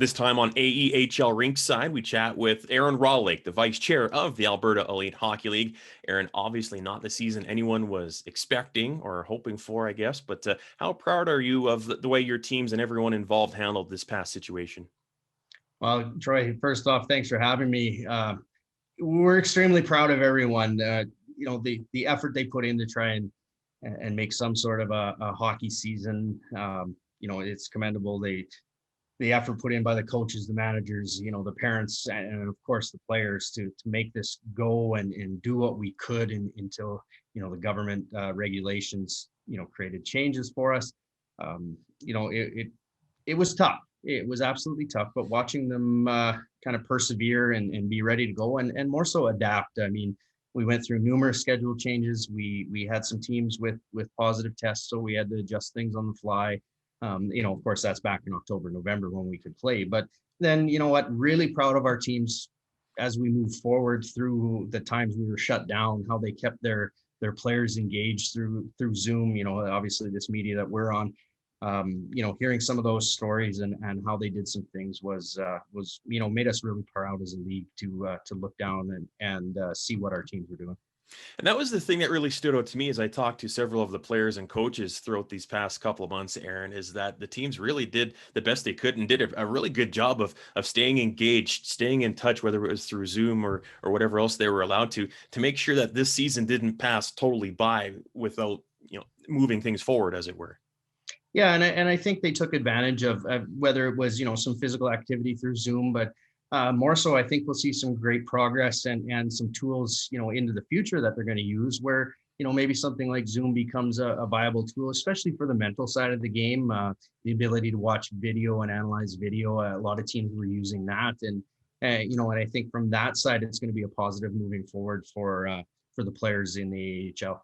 This time on AEHL Rinkside, we chat with Aaron Rawlake, the Vice-Chair of the Alberta Elite Hockey League. Aaron, obviously not the season anyone was expecting or hoping for, I guess, but how proud are you of the way your teams and everyone involved handled this past situation? Well, Troy, first off, thanks for having me. We're extremely proud of everyone. The effort they put in to try and make some sort of a hockey season. It's commendable. The effort put in by the coaches, the managers, the parents, and of course the players to make this go and do what we could until the government regulations created changes for us. It was tough. It was absolutely tough, but watching them kind of persevere and be ready to go and more so adapt. I mean, we went through numerous schedule changes. We had some teams with positive tests, so we had to adjust things on the fly. Of course, that's back in October, November when we could play. But then, really proud of our teams as we move forward through the times we were shut down, how they kept their players engaged through Zoom. Obviously this media that we're on. Hearing some of those stories and how they did some things was made us really proud as a league to look down and see what our teams were doing. And that was the thing that really stood out to me as I talked to several of the players and coaches throughout these past couple of months, Aaron, is that the teams really did the best they could and did a really good job of staying engaged, staying in touch, whether it was through Zoom or whatever else they were allowed to make sure that this season didn't pass totally by without, moving things forward, as it were. Yeah, and I think they took advantage of whether it was some physical activity through Zoom, but more so, I think we'll see some great progress and some tools into the future that they're going to use where maybe something like Zoom becomes a viable tool, especially for the mental side of the game. The ability to watch video and analyze video. A lot of teams were using that, and I think from that side, it's going to be a positive moving forward for the players in the AEHL.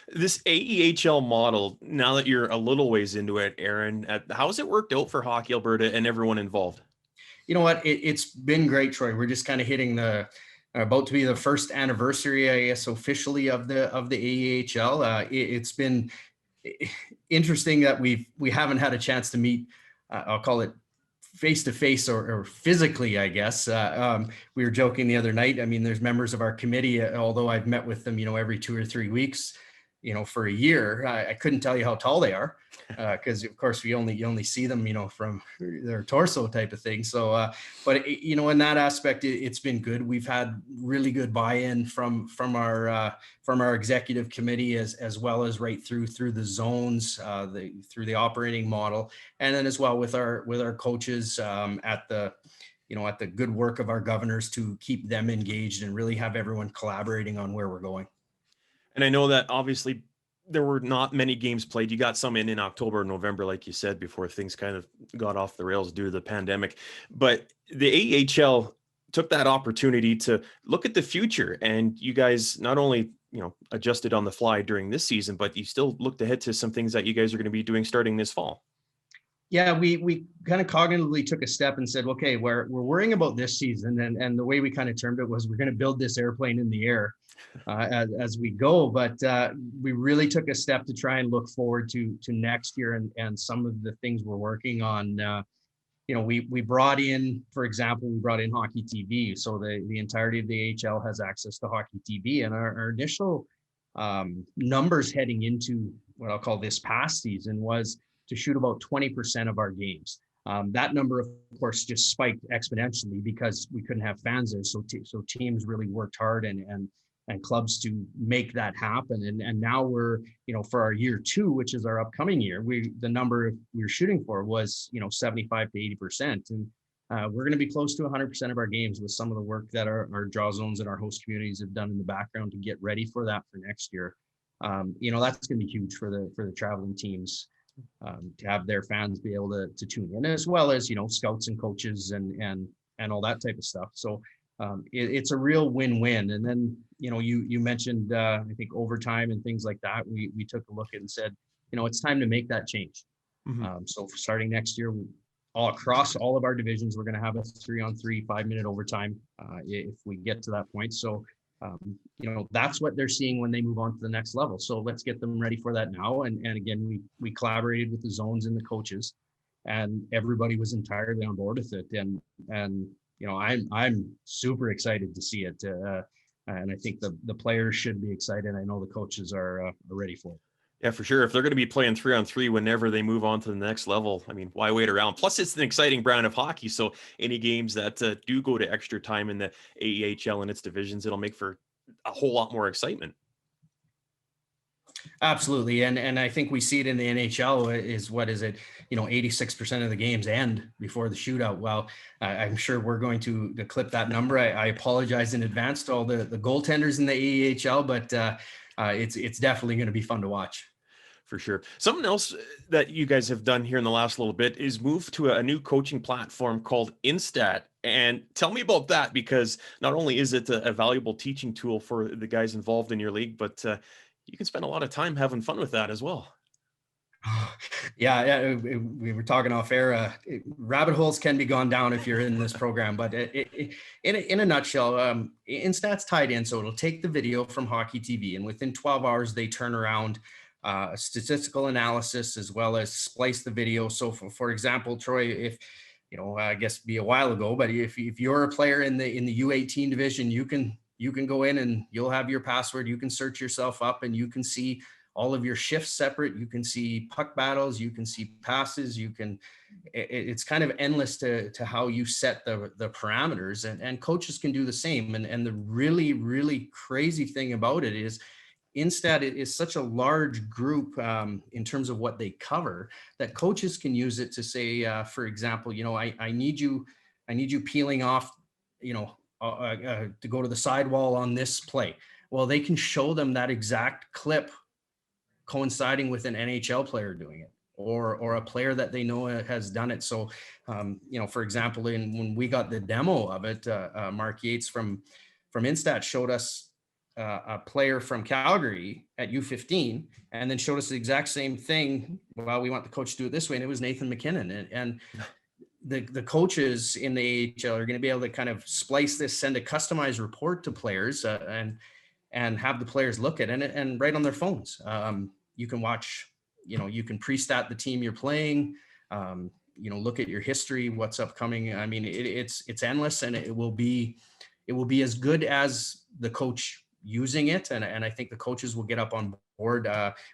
This AEHL model, now that you're a little ways into it, Aaron, how's it worked out for Hockey Alberta and everyone involved? You know what? It's been great, Troy. We're just kind of hitting about to be the first anniversary, I guess, officially of the AEHL. It's been interesting that we haven't had a chance to meet. I'll call it face to face or physically, I guess. We were joking the other night. I mean, there's members of our committee, although I've met with them, every 2 or 3 weeks, for a year. I couldn't tell you how tall they are because of course you only see them, from their torso type of thing. So, but in that aspect, it's been good. We've had really good buy-in from our executive committee as well as right through the zones, through the operating model, and then as well with our coaches at the good work of our governors to keep them engaged and really have everyone collaborating on where we're going. And I know that obviously there were not many games played. You got some in October, November, like you said, before things kind of got off the rails due to the pandemic. But the AEHL took that opportunity to look at the future, and you guys not only adjusted on the fly during this season, but you still looked ahead to some things that you guys are going to be doing starting this fall. Yeah, we kind of cognitively took a step and said, okay, we're worrying about this season, and the way we kind of termed it was we're going to build this airplane in the air as we go. But we really took a step to try and look forward to next year and some of the things we're working on. We brought in, for example, Hockey TV, so the entirety of the AHL has access to Hockey TV, and our initial numbers heading into what I'll call this past season was to shoot about 20% of our games. That number, of course, just spiked exponentially because we couldn't have fans there. So teams really worked hard and clubs to make that happen. And now we're, for our year 2, which is our upcoming year, the number we were shooting for was, 75 to 80%. And we're going to be close to 100% of our games with some of the work that our draw zones and our host communities have done in the background to get ready for that for next year. That's going to be huge for the traveling teams. To have their fans be able to tune in, as well as scouts and coaches and all that type of stuff. So it's a real win-win. And then you mentioned I think overtime and things like that. We took a look at and said it's time to make that change. Mm-hmm. So starting next year, all across all of our divisions, we're going to have a 3-on-3 5-minute overtime if we get to that point. So that's what they're seeing when they move on to the next level. So let's get them ready for that now. And again, we collaborated with the zones and the coaches and everybody was entirely on board with it. And I'm super excited to see it. And I think the players should be excited. I know the coaches are ready for it. Yeah, for sure. If they're going to be playing 3-on-3 whenever they move on to the next level, I mean, why wait around? Plus, it's an exciting brand of hockey. So any games that do go to extra time in the AEHL and its divisions, it'll make for a whole lot more excitement. Absolutely. And I think we see it in the NHL is, what is it? 86% of the games end before the shootout. Well, I'm sure we're going to clip that number. I apologize in advance to all the goaltenders in the AEHL, but it's definitely going to be fun to watch. For sure. Something else that you guys have done here in the last little bit is move to a new coaching platform called Instat. And tell me about that, because not only is it a valuable teaching tool for the guys involved in your league, but you can spend a lot of time having fun with that as well. Yeah, we were talking off air. Rabbit holes can be gone down if you're in this program, but in a nutshell, Instat's tied in, so it'll take the video from Hockey TV, and within 12 hours they turn around a statistical analysis as well as splice the video. So, for example, Troy, if I guess be a while ago, but if you're a player in the U18 division, you can go in and you'll have your password. You can search yourself up and you can see all of your shifts separate. You can see puck battles, you can see passes, it's kind of endless to how you set the parameters, and coaches can do the same. And the really, really crazy thing about it is Instat is such a large group in terms of what they cover, that coaches can use it to say, for example, I need you peeling off, to go to the sidewall on this play. Well, they can show them that exact clip coinciding with an NHL player doing it, or a player that they know has done it. So, for example, when we got the demo of it, Mark Yates from Instat showed us a player from Calgary at U15, and then showed us the exact same thing. Well, we want the coach to do it this way, and it was Nathan McKinnon. And the coaches in the AHL are going to be able to kind of splice this, send a customized report to players, and have the players look at it and right on their phones. You can watch, you can pre-stat the team you're playing, look at your history, what's upcoming. I mean, it's endless, and it will be as good as the coach using it. And I think the coaches will get up on board.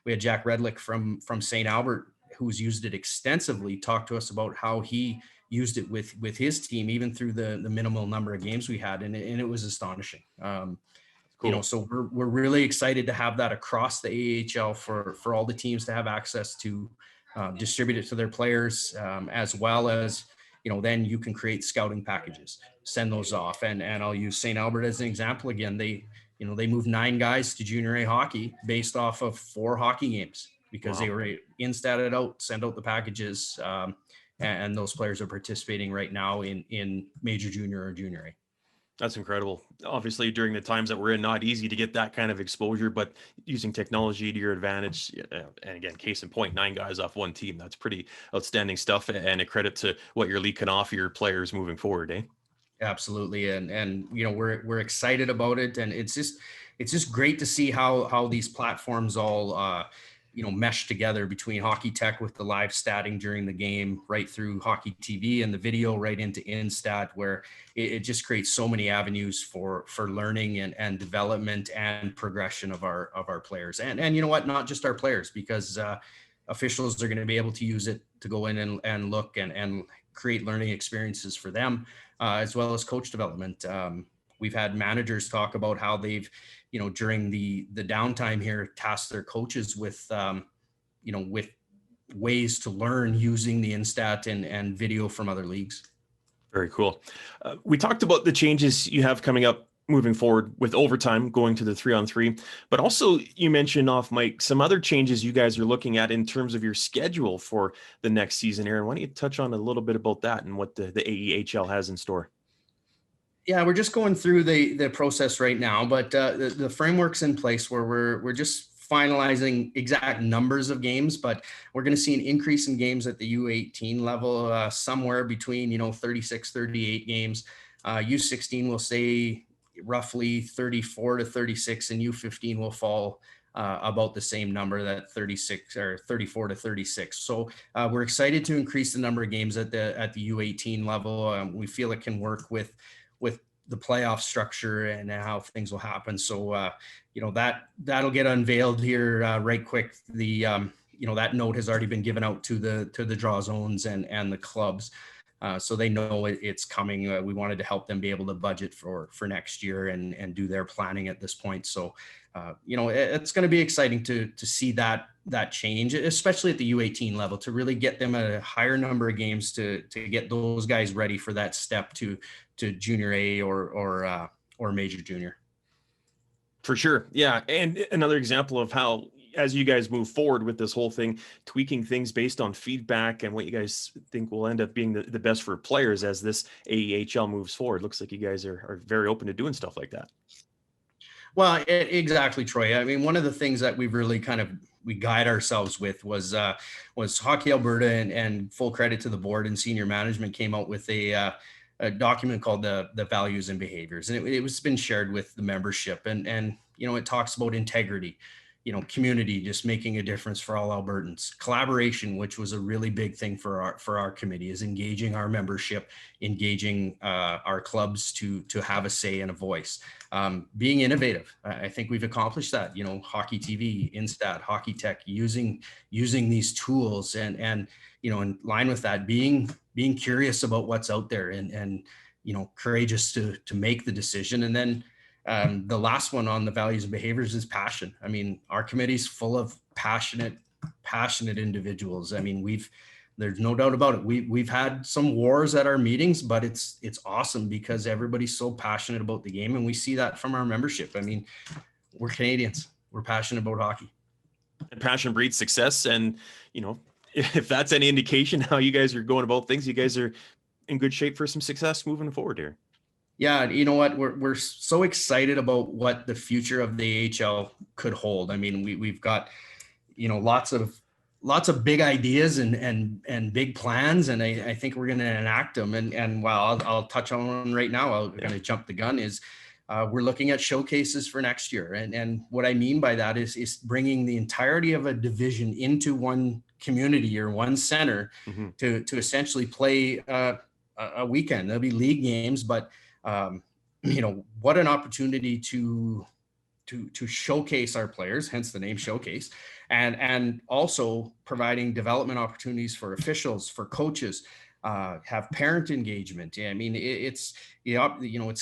We had Jack Redlick from St. Albert, who's used it extensively, talk to us about how he used it with his team, even through the minimal number of games we had. And it was astonishing. Cool. So we're really excited to have that across the AHL for all the teams to have access to, distribute it to their players, as well as, then you can create scouting packages, send those off. And I'll use St. Albert as an example. Again, they moved 9 guys to junior A hockey based off of 4 hockey games, because they were instatted out, sent out the packages, and those players are participating right now in major junior or junior A. That's incredible. Obviously, during the times that we're in, not easy to get that kind of exposure, but using technology to your advantage. And again, case in point, 9 guys off 1 team. That's pretty outstanding stuff, and a credit to what your league can offer your players moving forward, eh? Absolutely. And we're excited about it. And it's just great to see how these platforms all, mesh together, between Hockey Tech with the live statting during the game, right through Hockey TV and the video, right into Instat, where it just creates so many avenues for learning and development and progression of our players. And you know what, not just our players, because officials are going to be able to use it to go in and look and create learning experiences for them, as well as coach development. We've had managers talk about how they've, during the downtime here, tasked their coaches with, with ways to learn using the Instat and video from other leagues. Very cool. We talked about the changes you have coming up moving forward with overtime, going to the 3-on-3, but also you mentioned off mic some other changes you guys are looking at in terms of your schedule for the next season. Aaron, why don't you touch on a little bit about that and what the AEHL has in store? Yeah, we're just going through the process right now, but the framework's in place where we're just finalizing exact numbers of games, but we're going to see an increase in games at the U18 level, somewhere between 36, 38 games. U16 will say roughly 34 to 36, and U15 will fall about the same number, that 36 or 34 to 36. So we're excited to increase the number of games at the U18 level. We feel it can work with the playoff structure and how things will happen. So that'll get unveiled here right quick. The that note has already been given out to the draw zones and the clubs. So they know it's coming. We wanted to help them be able to budget for next year and do their planning at this point. So, it's going to be exciting to see that change, especially at the U18 level, to really get them a higher number of games to get those guys ready for that step to junior A or major junior. For sure. Yeah. And another example of how, as you guys move forward with this whole thing, tweaking things based on feedback and what you guys think will end up being the best for players as this AEHL moves forward. Looks like you guys are very open to doing stuff like that. Well, exactly, Troy. I mean, one of the things that we've really we guide ourselves with was Hockey Alberta, and full credit to the board and senior management came out with a document called the values and behaviors, and it was been shared with the membership, and it talks about integrity, community, just making a difference for all Albertans. Collaboration, which was a really big thing for our committee, is engaging our membership, engaging our clubs to have a say and a voice. Being innovative, I think we've accomplished that. Hockey TV, Instat, Hockey Tech, using these tools, and in line with that, being curious about what's out there, and courageous to make the decision. And then the last one on the values and behaviors is passion. I mean, our committee's full of passionate individuals. I mean, there's no doubt about it. We've had some wars at our meetings, but it's awesome because everybody's so passionate about the game, and we see that from our membership. I mean, we're Canadians. We're passionate about hockey. And passion breeds success. And, if that's any indication how you guys are going about things, you guys are in good shape for some success moving forward here. Yeah, you know what? We're so excited about what the future of the AHL could hold. I mean, we've got, lots of big ideas and big plans, and I think we're going to enact them. And while I'll touch on one right now, I'm going to jump the gun, is we're looking at showcases for next year. And what I mean by that is bringing the entirety of a division into one community or one center to essentially play a weekend. There'll be league games, but what an opportunity to showcase our players, hence the name Showcase, and also providing development opportunities for officials, for coaches, have parent engagement. Yeah, I mean, it's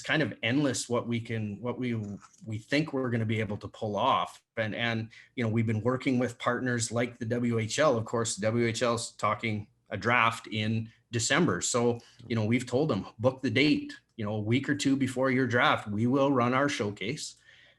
kind of endless what we think we're going to be able to pull off. And we've been working with partners like the WHL. Of course, the WHL's talking a draft in December. So, we've told them, book the date, a week or two before your draft, we will run our showcase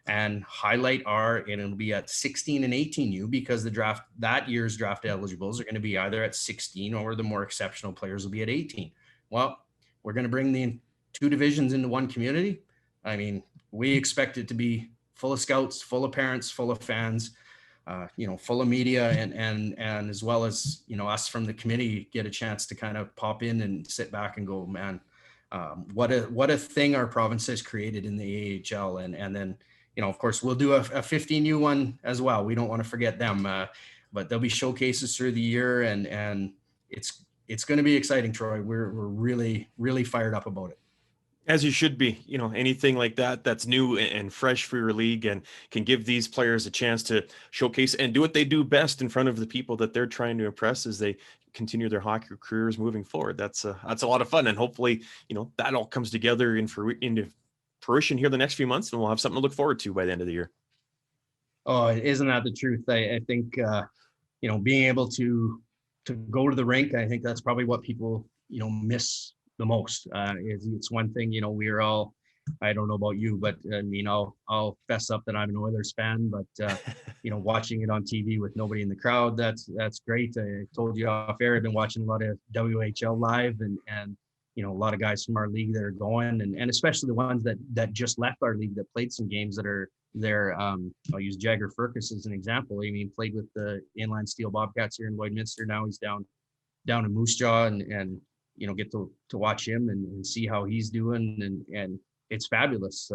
and highlight and it'll be at 16 and 18U, because that year's draft eligibles are going to be either at 16 or the more exceptional players will be at 18. Well, we're going to bring the two divisions into one community. I mean, we expect it to be full of scouts, full of parents, full of fans, full of media, and as well as, us from the committee get a chance to kind of pop in and sit back and go, man, what a thing our province has created in the AHL. And then, of course, we'll do a 15U one as well. We don't want to forget them, but there'll be showcases through the year, and it's going to be exciting, Troy. We're really, really fired up about it. As you should be. Anything like that's new and fresh for your league and can give these players a chance to showcase and do what they do best in front of the people that they're trying to impress as they continue their hockey careers moving forward. That's a lot of fun, and hopefully that all comes together into fruition here the next few months, and we'll have something to look forward to by the end of the year. Oh, isn't that the truth? I think being able to go to the rink, I think that's probably what people miss the most. It's one thing, we're all, I don't know about you, but I mean, I'll fess up that I'm an Oilers fan, but watching it on TV with nobody in the crowd, that's great. I told you off air, I've been watching a lot of WHL live, and a lot of guys from our league that are going, and especially the ones that just left our league that played some games that are there. I'll use Jagger Firkus as an example. I mean, played with the Inline Steel Bobcats here in Lloydminster. Now he's down in Moose Jaw, and get to watch him and see how he's doing, and it's fabulous.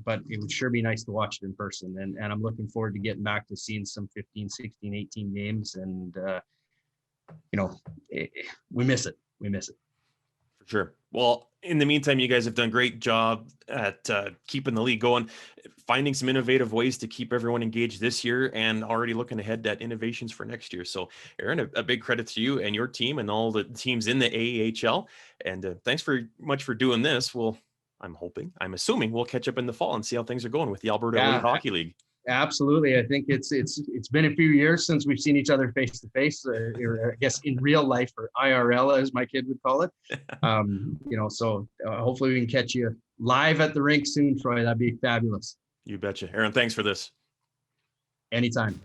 but it would sure be nice to watch it in person. And I'm looking forward to getting back to seeing some 15, 16, 18 games. And, we miss it. We miss it. For sure. Well, in the meantime, you guys have done a great job at keeping the league going, finding some innovative ways to keep everyone engaged this year, and already looking ahead at innovations for next year. So, Aaron, a big credit to you and your team and all the teams in the AEHL. And thanks very much for doing this. I'm assuming we'll catch up in the fall and see how things are going with the Alberta Elite Hockey League. Absolutely. I think it's been a few years since we've seen each other face to face, or I guess in real life, or IRL as my kid would call it. So hopefully we can catch you live at the rink soon, Troy. That'd be fabulous. You betcha. Aaron, thanks for this. Anytime.